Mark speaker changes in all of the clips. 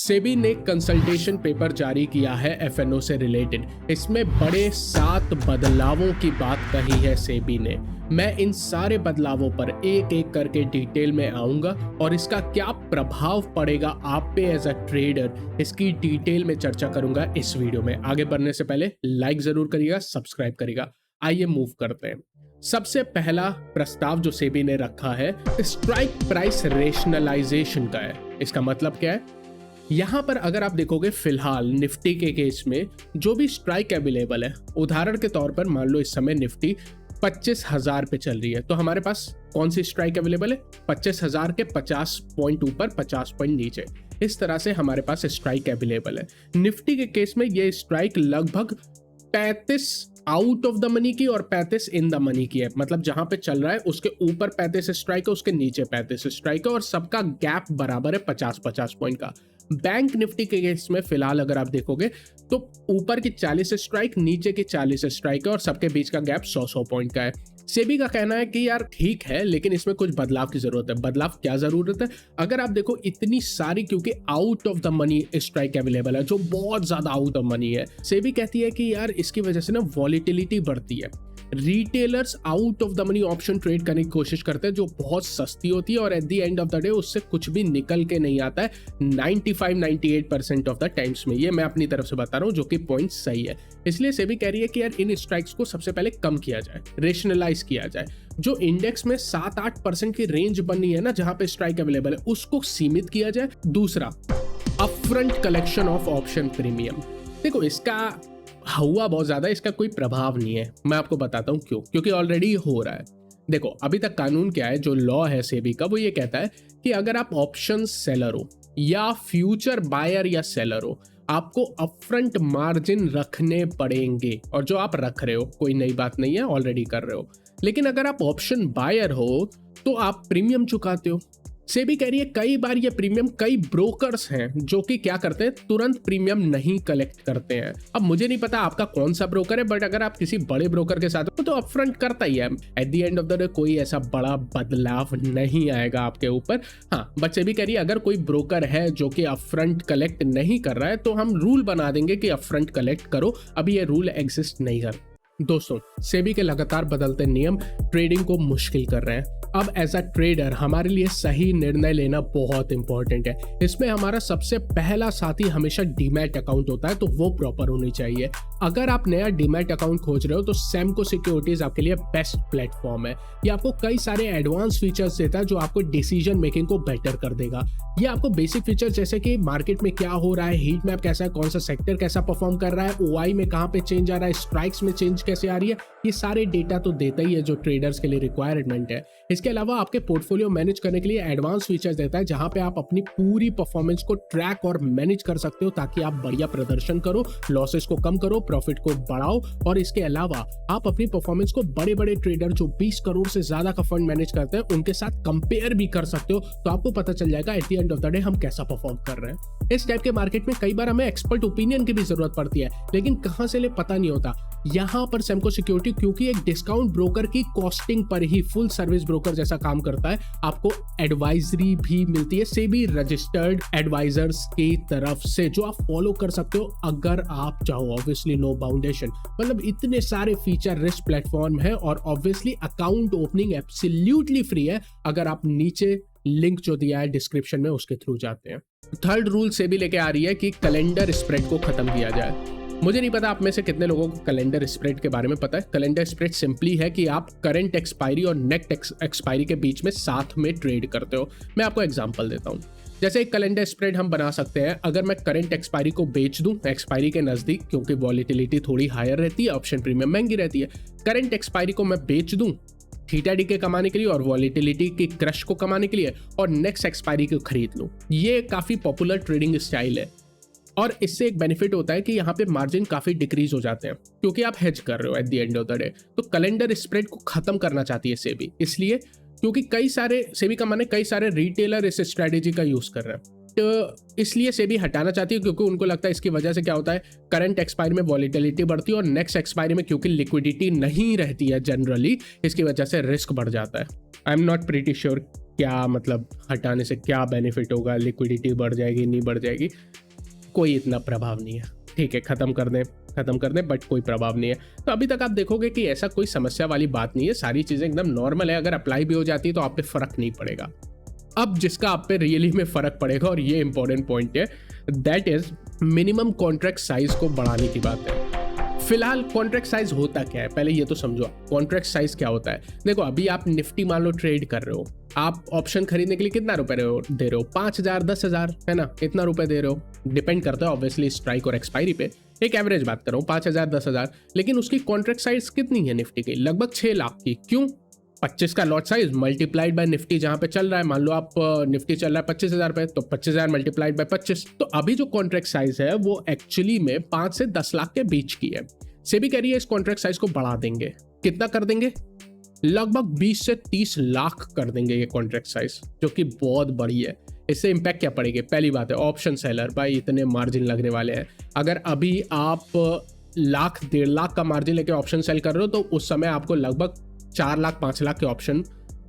Speaker 1: सेबी ने consultation paper जारी किया है एफएनओ से रिलेटेड। इसमें बड़े 7 बदलावों की बात कही है सेबी ने। मैं इन सारे बदलावों पर एक एक करके डिटेल में आऊंगा और इसका क्या प्रभाव पड़ेगा आप पे एज अ ट्रेडर, इसकी डिटेल में चर्चा करूंगा इस वीडियो में। आगे बढ़ने से पहले लाइक जरूर करिएगा, सब्सक्राइब करिएगा। आइए मूव करते हैं। सबसे पहला प्रस्ताव जो सेबी ने रखा है स्ट्राइक प्राइस रेशनलाइजेशन का है। इसका मतलब क्या है? यहां पर अगर आप देखोगे फिलहाल निफ्टी के केस में जो भी स्ट्राइक अवेलेबल है, उदाहरण के तौर पर मान लो इस समय निफ्टी 25,000 पे चल रही है, तो हमारे पास कौन सी स्ट्राइक अवेलेबल है? 25,000 के 50 पॉइंट ऊपर 50 पॉइंट नीचे, इस तरह से हमारे पास स्ट्राइक अवेलेबल है। निफ्टी के केस में ये स्ट्राइक लगभग 35 आउट ऑफ द मनी की और 35 इन द मनी की है। मतलब जहां पे चल रहा है उसके ऊपर 35 स्ट्राइक है, उसके नीचे 35 स्ट्राइक है और सबका गैप बराबर है 50-50 पॉइंट का। बैंक निफ्टी के केस में फिलहाल अगर आप देखोगे तो ऊपर की 40 स्ट्राइक, नीचे की 40 स्ट्राइक है और सबके बीच का गैप 100 पॉइंट का है। सेबी का कहना है कि यार ठीक है, लेकिन इसमें कुछ बदलाव की जरूरत है। बदलाव क्या जरूरत है? अगर आप देखो इतनी सारी, क्योंकि out of the money strike available है जो बहुत ज्यादा आउट ऑफ मनी है, सेबी कहती है कि यार इसकी वजह से ना वॉलिटिलिटी बढ़ती है। Retailers out of the money option trade करने की कोशिश करते हैं जो बहुत सस्ती होती है और at the end of the day उससे कुछ भी निकल के नहीं आता है 95-98% ऑफ द टाइम्स में। ये मैं अपनी तरफ से बता रहा हूँ जो कि पॉइंट सही है। इसलिए सेबी कह रही है कि यार इन स्ट्राइक्स को सबसे पहले कम किया जाए, रेशनलाइज किया जाए। जो इंडेक्स में 7-8% की रेंज बनी है ना जहां पे स्ट्राइक अवेलेबल है, उसको सीमित किया जाए। दूसरा, upfront collection of option premium. देखो इसका हुआ बहुत ज्यादा, इसका कोई प्रभाव नहीं है। मैं आपको बताता हूं क्यों, क्योंकि ऑलरेडी हो रहा है। देखो अभी तक कानून क्या है, जो लॉ है सेबी का, वो ये कहता है कि अगर आप ऑप्शन सेलर हो या फ्यूचर बायर या सेलर हो, आपको अपफ्रंट मार्जिन रखने पड़ेंगे। और जो आप रख रहे हो कोई नई बात नहीं है, ऑलरेडी कर रहे हो। लेकिन अगर आप ऑप्शन बायर हो तो आप प्रीमियम चुकाते हो। सेबी कह रही है कई बार ये प्रीमियम, कई ब्रोकर्स हैं जो कि क्या करते हैं, तुरंत प्रीमियम नहीं कलेक्ट करते हैं। अब मुझे नहीं पता आपका कौन सा ब्रोकर है, बट अगर आप किसी बड़े ब्रोकर के साथ हो तो अपफ्रंट करता ही है। At the end of the day कोई ऐसा बड़ा बदलाव नहीं आएगा आपके ऊपर। हाँ, बट सेबी कह रही है अगर कोई ब्रोकर है जो कि अपफ्रंट कलेक्ट नहीं कर रहा है तो हम रूल बना देंगे कि अपफ्रंट कलेक्ट करो। अभी ये रूल एग्जिस्ट नहीं कर। दोस्तों, सेबी के लगातार बदलते नियम ट्रेडिंग को मुश्किल कर रहे हैं। अब एज अ ट्रेडर हमारे लिए सही निर्णय लेना बहुत इंपॉर्टेंट है। इसमें हमारा सबसे पहला साथी हमेशा डीमैट अकाउंट होता है, तो वो प्रॉपर होनी चाहिए। अगर आप नया डीमैट अकाउंट खोज रहे हो तो सेमको सिक्योरिटीज आपके लिए बेस्ट प्लेटफॉर्म है। ये आपको कई सारे एडवांस फीचर्स देता है जो आपको डिसीजन मेकिंग को बेटर कर देगा। ये आपको बेसिक फीचर जैसे कि मार्केट में क्या हो रहा है, हीट मैप कैसा है, कौन सा सेक्टर कैसा परफॉर्म कर रहा है, ओआई में कहाँ पे चेंज आ रहा है, स्ट्राइक्स में चेंज कैसे आ रही है, ये सारे डेटा तो देता ही है जो ट्रेडर्स के लिए रिक्वायरमेंट है। इसके अलावा आपके पोर्टफोलियो मैनेज करने के लिए एडवांस फीचर्स देता है जहां पे आप अपनी पूरी परफॉर्मेंस को ट्रैक और मैनेज कर सकते हो ताकि आप बढ़िया प्रदर्शन करो, लॉसेस को कम करो, प्रॉफिट को बढ़ाओ। और इसके अलावा आप अपनी परफॉर्मेंस को बड़े बड़े ट्रेडर जो 20 करोड़ से ज्यादा का फंड मैनेज करते हैं उनके साथ कंपेयर भी कर सकते हो, तो आपको पता चल जाएगा at the end of the day हम कैसा परफॉर्म कर रहे हैं। इस टाइप के मार्केट में कई बार हमें एक्सपर्ट ओपिनियन की भी जरूरत पड़ती है, लेकिन कहां से ले पता नहीं होता। यहां पर सेमको सिक्योरिटी क्योंकि एक डिस्काउंट ब्रोकर की कॉस्टिंग पर ही फुल सर्विस ब्रोकर जैसा काम करता है, आपको एडवाइजरी भी मिलती है सेबी रजिस्टर्ड एडवाइजर्स की तरफ से, जो आप फॉलो कर सकते हो अगर आप चाहो। ऑब्वियसली नो बाउंडेशन, मतलब इतने सारे फीचर रिच प्लेटफॉर्म है और obviously account opening absolutely free है अगर आप नीचे लिंक जो दिया है डिस्क्रिप्शन में उसके थ्रू जाते हैं। थर्ड रूल सेबी लेके आ रही है कि कैलेंडर स्प्रेड को खत्म किया जाए। मुझे नहीं पता आप में से कितने लोगों को कैलेंडर स्प्रेड के बारे में पता है। कैलेंडर स्प्रेड सिंपली है कि आप करंट एक्सपायरी और नेक्स्ट एक्सपायरी के बीच में साथ में ट्रेड करते हो। मैं आपको एग्जांपल देता हूं। जैसे एक कैलेंडर स्प्रेड हम बना सकते हैं। अगर मैं करंट एक्सपायरी को बेच दूं एक्सपायरी के नजदीक, क्योंकि वॉलिटिलिटी थोड़ी हायर रहती है, ऑप्शन प्रीमियम महंगी रहती है, करंट एक्सपायरी को मैं बेच दूं थीटा डी के कमाने के लिए और वॉलिटिलिटी की क्रश को कमाने के लिए, और नेक्स्ट एक्सपायरी को खरीद लूं। ये काफी पॉपुलर ट्रेडिंग स्टाइल है और इससे एक बेनिफिट होता है कि यहाँ पे मार्जिन काफी डिक्रीज हो जाते हैं क्योंकि आप हेज कर रहे हो at the end of the day. तो कैलेंडर स्प्रेड को खत्म करना चाहती है सेबी, इसलिए क्योंकि कई सारे सेबी का माने कई सारे रिटेलर इस स्ट्रेटेजी का यूज कर रहे हैं, तो इसलिए सेबी हटाना चाहती है क्योंकि उनको लगता है इसकी वजह से क्या होता है, करंट एक्सपायरी में वॉलिटिलिटी बढ़ती है और नेक्स्ट एक्सपायरी में क्योंकि लिक्विडिटी नहीं रहती है जनरली, इसकी वजह से रिस्क बढ़ जाता है। I am not pretty sure क्या मतलब हटाने से क्या बेनिफिट होगा, लिक्विडिटी बढ़ जाएगी नहीं बढ़ जाएगी, कोई इतना प्रभाव नहीं है। ठीक है, खत्म कर दें बट कोई प्रभाव नहीं है। तो अभी तक आप देखोगे कि ऐसा कोई समस्या वाली बात नहीं है, सारी चीज़ें एकदम नॉर्मल है। अगर अप्लाई भी हो जाती है तो आप पे फ़र्क नहीं पड़ेगा। अब जिसका आप पे रियली में फ़र्क पड़ेगा, और ये इंपॉर्टेंट पॉइंट है, that is minimum contract size को बढ़ाने की बात है। फिलहाल कॉन्ट्रैक्ट साइज होता क्या है, पहले ये तो समझो। कॉन्ट्रैक्ट साइज क्या होता है? देखो, अभी आप निफ्टी मान लो ट्रेड कर रहे हो, आप ऑप्शन खरीदने के लिए कितना रुपए दे रहे हो? 5,000 10,000, है ना, इतना रुपए दे रहे हो। डिपेंड करता है ऑब्वियसली स्ट्राइक और एक्सपायरी पे, एक एवरेज बात कर रहा हूँ, 5,000 10,000। लेकिन उसकी कॉन्ट्रैक्ट साइज कितनी है निफ्टी की? लगभग 6 लाख की। क्यों? 25 का lot size multiplied by Nifty, जहां पे चल रहा है, मान लो आप निफ्टी चल रहा है 25,000 पे, तो 25,000 मल्टीप्लाइड बाय 25। तो अभी जो कॉन्ट्रैक्ट साइज है वो एक्चुअली में 5 से 10 लाख के बीच की है। सेबी कह रही है इस कॉन्ट्रैक्ट साइज को बढ़ा देंगे। कितना कर देंगे? लगभग 20 से 30 लाख कर देंगे ये कॉन्ट्रैक्ट साइज, जो कि बहुत बड़ी है। इससे इंपैक्ट क्या पड़ेगी? पहली बात है ऑप्शन सेलर, भाई इतने मार्जिन लगने वाले हैं। अगर अभी आप लाख 1.5 लाख का मार्जिन लेके ऑप्शन सेल कर रहे हो, तो उस समय आपको लगभग 4 लाख 5 लाख के ऑप्शन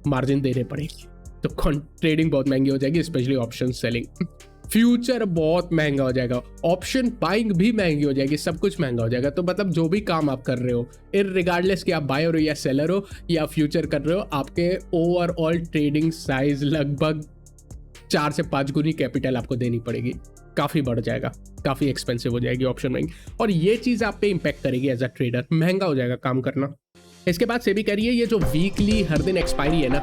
Speaker 1: मार्जिन देने पड़ेगी। तो ट्रेडिंग बहुत महंगी हो जाएगी, स्पेशली ऑप्शन सेलिंग। फ्यूचर बहुत महंगा हो जाएगा, ऑप्शन बाइंग भी महंगी हो जाएगी, सब कुछ महंगा हो जाएगा। तो मतलब जो भी काम आप कर रहे हो, इररिगार्डलेस कि आप बायर हो या सेलर हो या फ्यूचर कर रहे हो, आपके ओवरऑल ट्रेडिंग साइज लगभग 4 से 5 गुनी कैपिटल आपको देनी पड़ेगी। काफ़ी बढ़ जाएगा, काफ़ी एक्सपेंसिव हो जाएगी ऑप्शन बाइंग, और ये चीज़ आप पे इंपैक्ट करेगी एज अ ट्रेडर, महंगा हो जाएगा काम करना। इसके बाद सेबी कह रही है ये जो वीकली हर दिन एक्सपायरी है ना,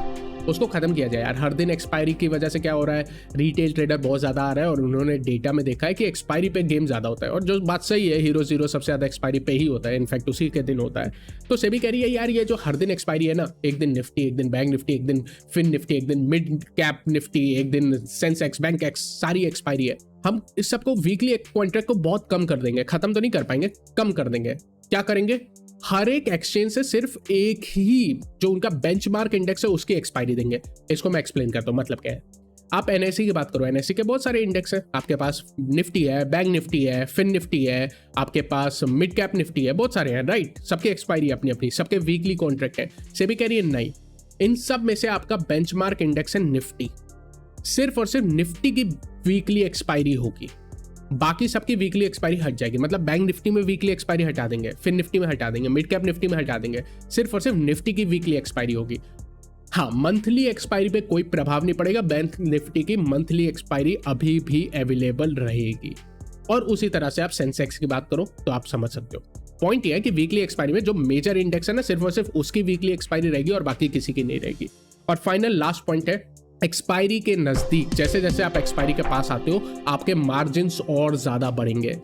Speaker 1: उसको खत्म किया जाए यार। हर दिन एक्सपायरी की वजह से क्या हो रहा है, रिटेल ट्रेडर बहुत ज़्यादा आ रहा है, और उन्होंने डेटा में देखा है कि एक्सपायरी पे गेम ज़्यादा होता है। और जो बात सही है, हीरो जीरो सबसे ज़्यादा एक्सपायरी पे ही होता है, इनफैक्ट उसी के दिन होता है। तो सेबी कह रही है यार ये जो हर दिन एक्सपायरी है ना, एक दिन निफ्टी, एक दिन बैंक निफ्टी, एक दिन फिन निफ्टी, एक दिन मिड कैप निफ्टी, एक दिन सेंसेक्स बैंक एक्स, सारी एक्सपायरी है। हम इस सबको वीकली कॉन्ट्रैक्ट को बहुत कम कर देंगे, खत्म तो नहीं कर पाएंगे, कम कर देंगे। क्या करेंगे? हर एक एक्सचेंज से सिर्फ एक ही जो उनका बेंचमार्क इंडेक्स है उसकी एक्सपायरी देंगे। इसको मैं एक्सप्लेन करता हूँ, मतलब क्या है। आप एनएससी की बात करो, एनएससी के बहुत सारे इंडेक्स हैं, आपके पास निफ्टी है, बैंक निफ्टी है, फिन निफ्टी है, आपके पास मिड कैप निफ्टी है, बहुत सारे हैं, राइट। सबकी एक्सपायरी अपनी अपनी, सबके वीकली कॉन्ट्रैक्ट है। सेबी कह रही है नहीं, इन सब में से आपका बेंचमार्क इंडेक्स है निफ्टी, सिर्फ और सिर्फ निफ्टी की वीकली एक्सपायरी होगी, बाकी सबकी वीकली एक्सपायरी हट जाएगी। मतलब बैंक निफ्टी में वीकली एक्सपायरी हटा देंगे, फिर निफ्टी में हटा देंगे, मिड कैप निफ्टी में हटा देंगे, सिर्फ और सिर्फ निफ्टी की वीकली एक्सपायरी होगी। हाँ, मंथली एक्सपायरी पे कोई प्रभाव नहीं पड़ेगा, बैंक निफ्टी की मंथली एक्सपायरी अभी भी अवेलेबल रहेगी। और उसी तरह से आप सेंसेक्स की बात करो तो आप समझ सकते हो। पॉइंट ये है कि वीकली एक्सपायरी में जो मेजर इंडेक्स है ना, सिर्फ और सिर्फ उसकी वीकली एक्सपायरी रहेगी और बाकी किसी की नहीं रहेगी। और फाइनल लास्ट पॉइंट है, एक्सपायरी के नजदीक जैसे जैसे आप एक्सपायरी के पास आते हो, आपके मार्जिन्स और ज्यादा बढ़ेंगे।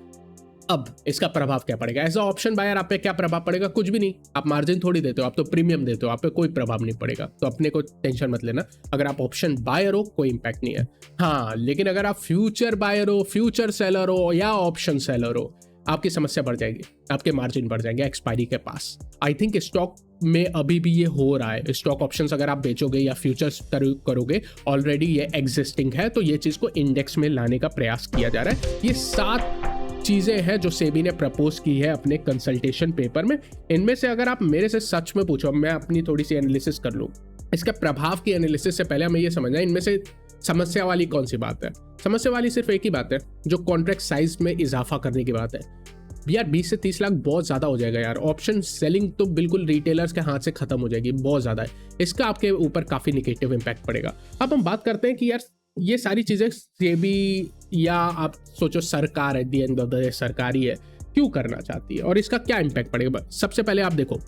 Speaker 1: अब इसका प्रभाव क्या पड़ेगा? एज अ ऑप्शन बायर आप पे क्या प्रभाव पड़ेगा? कुछ भी नहीं, आप मार्जिन थोड़ी देते हो, आप तो प्रीमियम देते हो, आप पे कोई प्रभाव नहीं पड़ेगा। तो अपने को टेंशन मत लेना, अगर आप ऑप्शन बायर हो कोई इंपैक्ट नहीं है। हाँ, लेकिन अगर आप फ्यूचर बायर हो, फ्यूचर सेलर हो या ऑप्शन सेलर हो, आपकी समस्या बढ़ जाएगी, आपके मार्जिन बढ़ जाएंगे एक्सपायरी के पास। आई थिंक स्टॉक में अभी भी ये हो रहा है। स्टॉक ऑप्शंस अगर आप बेचोगे या फ्यूचर्स करोगे, ऑलरेडी ये एग्जिस्टिंग है, तो ये चीज को इंडेक्स में लाने का प्रयास किया जा रहा है। ये 7 चीजें हैं जो सेबी ने प्रपोज की है अपने कंसल्टेशन पेपर में। इनमें से अगर आप मेरे से सच में पूछो, मैं अपनी थोड़ी सी एनालिसिस कर लूँ, इसके प्रभाव की एनालिसिस से पहले हमें ये समझना है इनमें से समस्या वाली कौन सी बात है। समस्या वाली सिर्फ एक ही बात है, जो कॉन्ट्रैक्ट साइज में इजाफा करने की बात है। यार 20 से 30 लाख बहुत ज़्यादा हो जाएगा यार। ऑप्शन सेलिंग तो बिल्कुल रिटेलर्स के हाथ से खत्म हो जाएगी, बहुत ज़्यादा है। इसका आपके ऊपर काफ़ी निगेटिव इम्पैक्ट पड़ेगा। अब हम बात करते हैं कि यार ये सारी चीज़ें सेबी या आप सोचो सरकार at the end of the day सरकारी है, क्यों करना चाहती है और इसका क्या इम्पैक्ट पड़ेगा। सबसे पहले आप देखो,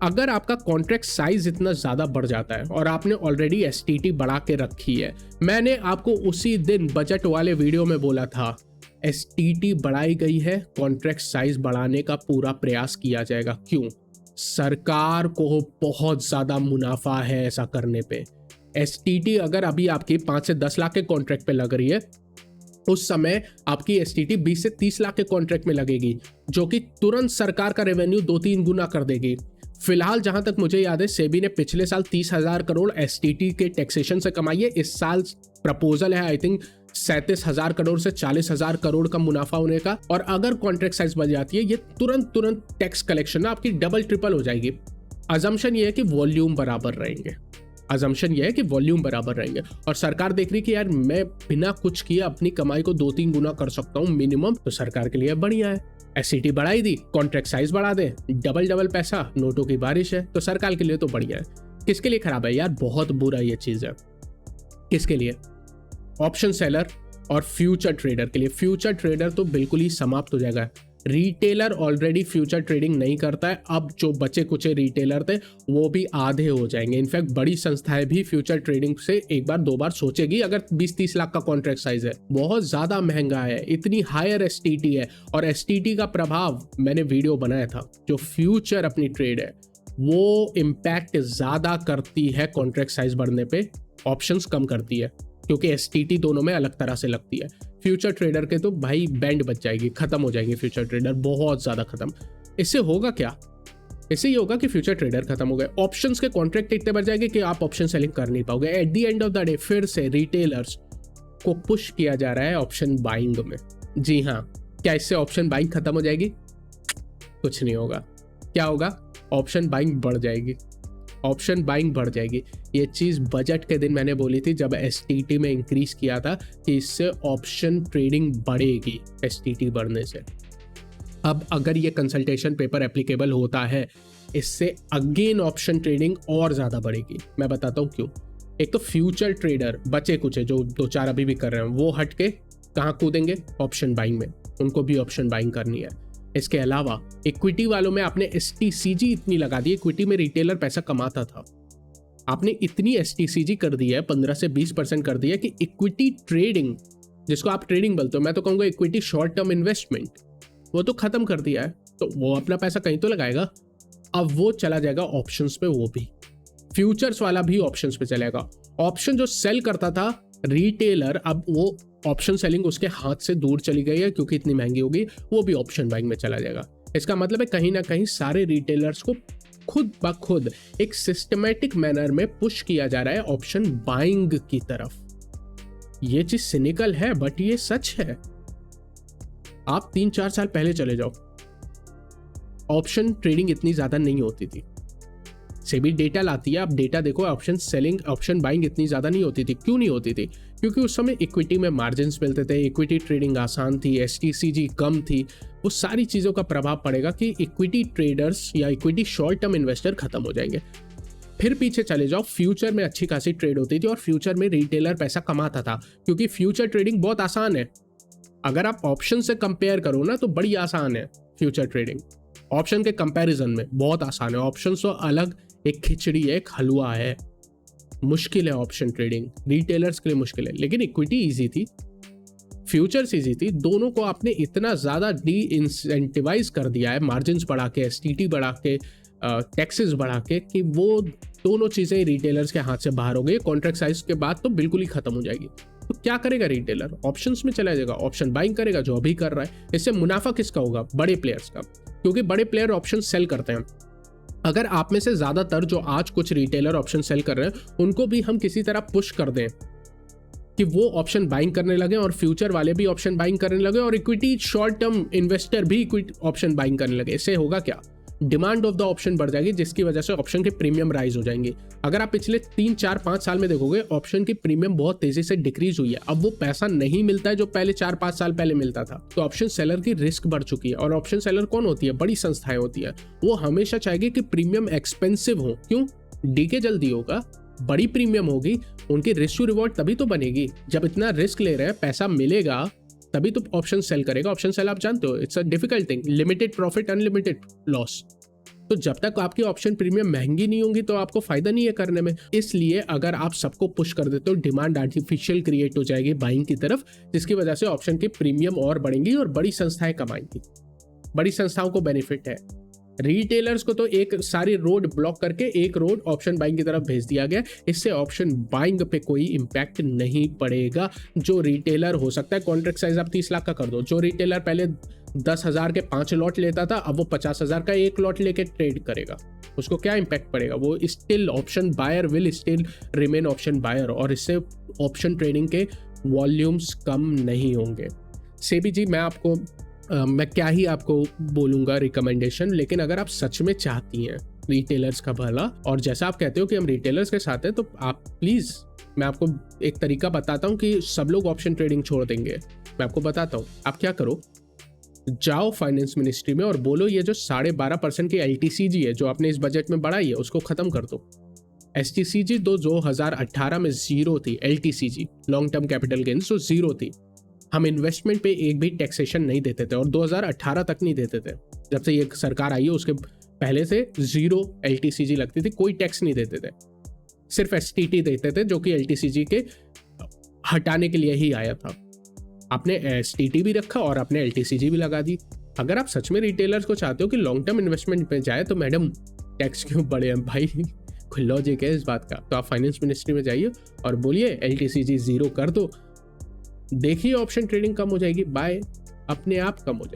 Speaker 1: अगर आपका कॉन्ट्रैक्ट साइज इतना ज़्यादा बढ़ जाता है और आपने ऑलरेडी एसटीटी बढ़ा के रखी है, मैंने आपको उसी दिन बजट वाले वीडियो में बोला था एसटीटी बढ़ाई गई है, कॉन्ट्रैक्ट साइज बढ़ाने का पूरा प्रयास किया जाएगा। क्यों? सरकार को बहुत ज़्यादा मुनाफा है ऐसा करने पे। एसटीटी अगर अभी आपकी 5 से 10 लाख के कॉन्ट्रैक्ट पे लग रही है, उस समय आपकी एसटीटी 20 से 30 लाख के कॉन्ट्रैक्ट में लगेगी, जो कि तुरंत सरकार का रेवेन्यू 2-3 गुना कर देगी। फिलहाल जहां तक मुझे याद है, सेबी ने पिछले साल 30,000 करोड़ एसटीटी के टैक्सेशन से कमाई है। इस साल प्रपोजल है आई थिंक 37,000 करोड़ से 40,000 करोड़ का मुनाफा होने का। और अगर कॉन्ट्रैक्ट साइज बढ़ जाती है, ये तुरंत टैक्स कलेक्शन आपकी डबल ट्रिपल हो जाएगी। अजम्पशन ये है कि वॉल्यूम बराबर रहेंगे। अजम्पशन ये है कि वॉल्यूम बराबर रहेंगे और सरकार देख रही कि यार मैं बिना कुछ किए अपनी कमाई को 2-3 गुना कर सकता हूँ मिनिमम, तो सरकार के लिए बढ़िया है। एसटीटी बढ़ाई दी, कॉन्ट्रैक्ट साइज बढ़ा दे, डबल पैसा, नोटों की बारिश है, तो सरकार के लिए तो बढ़िया है। किसके लिए खराब है यार? बहुत बुरा ये चीज है। किसके लिए? ऑप्शन सेलर और फ्यूचर ट्रेडर के लिए। फ्यूचर ट्रेडर तो बिल्कुल ही समाप्त हो जाएगा। रिटेलर ऑलरेडी फ्यूचर ट्रेडिंग नहीं करता है, अब जो बचे कुचे रिटेलर थे वो भी आधे हो जाएंगे। इनफैक्ट बड़ी संस्थाएं भी फ्यूचर ट्रेडिंग से एक बार 2 बार सोचेगी अगर 20-30 लाख का कॉन्ट्रैक्ट साइज है। बहुत ज्यादा महंगा है, इतनी हायर एसटीटी है, और एसटीटी का प्रभाव मैंने वीडियो बनाया था। जो फ्यूचर अपनी ट्रेड है वो इम्पैक्ट ज्यादा करती है कॉन्ट्रैक्ट साइज बढ़ने पे, ऑप्शंस कम करती है, क्योंकि एसटीटी दोनों में अलग तरह से लगती है। फ्यूचर ट्रेडर के तो भाई बैंड बच जाएगी, खत्म हो जाएंगे फ्यूचर ट्रेडर, बहुत ज्यादा खत्म। इससे होगा क्या? इससे ये होगा कि फ्यूचर ट्रेडर खत्म हो गए, ऑप्शंस के कॉन्ट्रैक्ट इतने बढ़ जाएंगे कि आप ऑप्शन सेलिंग कर नहीं पाओगे। At the end of the day फिर से रिटेलर्स को पुश किया जा रहा है ऑप्शन बाइंग में। जी हाँ, क्या इससे ऑप्शन बाइंग खत्म हो जाएगी? कुछ नहीं होगा। क्या होगा? ऑप्शन बाइंग बढ़ जाएगी, ऑप्शन बाइंग बढ़ जाएगी। ये चीज़ बजट के दिन मैंने बोली थी जब एसटीटी में इंक्रीज किया था कि इससे ऑप्शन ट्रेडिंग बढ़ेगी एसटीटी बढ़ने से। अब अगर ये कंसल्टेशन पेपर एप्लीकेबल होता है, इससे अगेन ऑप्शन ट्रेडिंग और ज़्यादा बढ़ेगी। मैं बताता हूँ क्यों। एक तो फ्यूचर ट्रेडर बचे कुछ है जो 2-4 अभी भी कर रहे हैं, वो हट के कहाँ कूदेंगे? ऑप्शन बाइंग में। उनको भी ऑप्शन बाइंग करनी है। इसके अलावा इक्विटी वालों में आपने एसटीसीजी इतनी लगा दी, इक्विटी में रिटेलर पैसा कमाता था, आपने इतनी एसटीसीजी कर दी है, 15 से 20% कर दी है कि इक्विटी ट्रेडिंग, जिसको आप ट्रेडिंग बोलते हो, मैं तो कहूँगा इक्विटी शॉर्ट टर्म इन्वेस्टमेंट, वो तो खत्म कर दिया है। तो वो अपना पैसा कहीं तो लगाएगा। अब वो चला जाएगा ऑप्शंस पे, वो भी फ्यूचर्स वाला भी ऑप्शंस पे चलेगा। ऑप्शन जो सेल करता था रिटेलर, अब वो ऑप्शन सेलिंग उसके हाथ से दूर चली गई है क्योंकि इतनी महंगी होगी, वो भी ऑप्शन बाइंग में चला जाएगा। इसका मतलब है कहीं ना कहीं सारे रिटेलर्स को खुद ब खुद एक सिस्टमैटिक मैनर में पुश किया जा रहा है ऑप्शन बाइंग की तरफ। ये चीज सिनिकल है बट ये सच है। आप 3-4 साल पहले चले जाओ, ऑप्शन ट्रेडिंग इतनी ज्यादा नहीं होती थी। सेबी डेटा लाती है, आप डेटा देखो, ऑप्शन सेलिंग ऑप्शन बाइंग इतनी ज्यादा नहीं होती थी। क्यों नहीं होती थी? क्योंकि उस समय इक्विटी में मार्जिन्स मिलते थे, इक्विटी ट्रेडिंग आसान थी, एसटीसीजी कम थी। वो सारी चीज़ों का प्रभाव पड़ेगा कि इक्विटी ट्रेडर्स या इक्विटी शॉर्ट टर्म इन्वेस्टर खत्म हो जाएंगे। फिर पीछे चले जाओ, फ्यूचर में अच्छी खासी ट्रेड होती थी और फ्यूचर में रिटेलर पैसा कमाता था, क्योंकि फ्यूचर ट्रेडिंग बहुत आसान है। अगर आप ऑप्शन से कंपेयर करो ना तो बड़ी आसान है फ्यूचर ट्रेडिंग, ऑप्शन के कंपैरिजन में बहुत आसान है। ऑप्शन तो अलग एक खिचड़ी है, एक हलवा है, मुश्किल है ऑप्शन ट्रेडिंग, रिटेलर्स के लिए मुश्किल है। लेकिन इक्विटी इजी थी, फ्यूचर्स इजी थी, दोनों को आपने इतना ज़्यादा डी इंसेंटिवाइज कर दिया है, मार्जिन्स बढ़ा के, एसटीटी बढ़ा के, टैक्सेस बढ़ा के, कि वो दोनों चीज़ें रिटेलर्स के हाथ से बाहर हो गई। कॉन्ट्रैक्ट साइज के बाद तो बिल्कुल ही खत्म हो जाएगी। तो क्या करेगा रिटेलर? ऑप्शंस में चला जाएगा, ऑप्शन बाइंग करेगा, जो अभी कर रहा है। इससे मुनाफा किसका होगा? बड़े प्लेयर्स का, क्योंकि बड़े प्लेयर ऑप्शन सेल करते हैं। अगर आप में से ज़्यादातर जो आज कुछ रिटेलर ऑप्शन सेल कर रहे हैं, उनको भी हम किसी तरह पुश कर दें कि वो ऑप्शन बाइंग करने लगे और फ्यूचर वाले भी ऑप्शन बाइंग करने लगे और इक्विटी शॉर्ट टर्म इन्वेस्टर भी इक्विटी ऑप्शन बाइंग करने लगे, इससे होगा क्या? डिमांड ऑफ द ऑप्शन बढ़ जाएगी, जिसकी वजह से ऑप्शन के प्रीमियम राइज हो जाएंगे। अगर आप पिछले 3-4-5 साल में देखोगे, ऑप्शन की प्रीमियम बहुत तेजी से डिक्रीज हुई है। अब वो पैसा नहीं मिलता है जो पहले 4-5 साल पहले मिलता था। तो ऑप्शन सेलर की रिस्क बढ़ चुकी है। और ऑप्शन सेलर कौन होती है? बड़ी संस्थाएं होती है। वो हमेशा चाहेगी कि प्रीमियम एक्सपेंसिव हो। क्यों? डीके जल्दी होगा, बड़ी प्रीमियम होगी, उनकी रिस्क टू रिवॉर्ड तभी तो बनेगी। जब इतना रिस्क ले रहे हैं, पैसा मिलेगा तभी तो ऑप्शन सेल करेगा। ऑप्शन सेल आप जानते हो, it's a difficult thing, limited profit unlimited loss. तो जब तक आपकी ऑप्शन प्रीमियम महंगी नहीं होंगी तो आपको फायदा नहीं है करने में। इसलिए अगर आप सबको पुश कर देते हो, डिमांड आर्टिफिशियल क्रिएट हो जाएगी बाइंग की तरफ, जिसकी वजह से ऑप्शन की प्रीमियम और बढ़ेंगी और बड़ी संस्थाएं कमाएंगी। बड़ी संस्थाओं को बेनिफिट है। रिटेलर्स को तो एक सारी रोड ब्लॉक करके एक रोड ऑप्शन बाइंग की तरफ भेज दिया गया। इससे ऑप्शन बाइंग पे कोई इंपैक्ट नहीं पड़ेगा। जो रिटेलर हो सकता है, कॉन्ट्रैक्ट साइज आप 30 लाख का कर दो, जो रिटेलर पहले 10,000 के 5 लॉट लेता था, अब वो 50,000 का 1 लॉट लेके ट्रेड करेगा, उसको क्या इंपैक्ट पड़ेगा? वो still option buyer will still remain option buyer, और इससे ऑप्शन ट्रेडिंग के वॉल्यूम्स कम नहीं होंगे। सेबी जी, मैं क्या ही आपको बोलूँगा रिकमेंडेशन, लेकिन अगर आप सच में चाहती हैं रिटेलर्स का भला। और जैसा आप कहते हो कि हम रिटेलर्स के साथ हैं, तो आप प्लीज, मैं आपको एक तरीका बताता हूँ कि सब लोग ऑप्शन ट्रेडिंग छोड़ देंगे। मैं आपको बताता हूँ, आप क्या करो, जाओ फाइनेंस मिनिस्ट्री में और बोलो ये जो 12.5% की LTCG है जो आपने इस बजट में बढ़ाई है उसको खत्म कर दो। STCG 2018 में जीरो थी, LTCG long term capital gains तो जीरो थी। हम इन्वेस्टमेंट पे एक भी टैक्सेशन नहीं देते थे और 2018 तक नहीं देते थे। जब से ये सरकार आई है उसके पहले से जीरो LTCG लगती थी, कोई टैक्स नहीं देते थे, सिर्फ STT देते थे जो कि LTCG के हटाने के लिए ही आया था। आपने STT भी रखा और आपने LTCG भी लगा दी। अगर आप सच में रिटेलर्स को चाहते हो कि लॉन्ग टर्म इन्वेस्टमेंट पे जाए तो मैडम टैक्स क्यों बढ़े हैं भाई, कोई लॉजिक है इस बात का? तो आप फाइनेंस मिनिस्ट्री में जाइए और बोलिए LTCG जीरो कर दो, देखिए ऑप्शन ट्रेडिंग कम हो जाएगी, बाय, अपने आप कम हो जाएगी।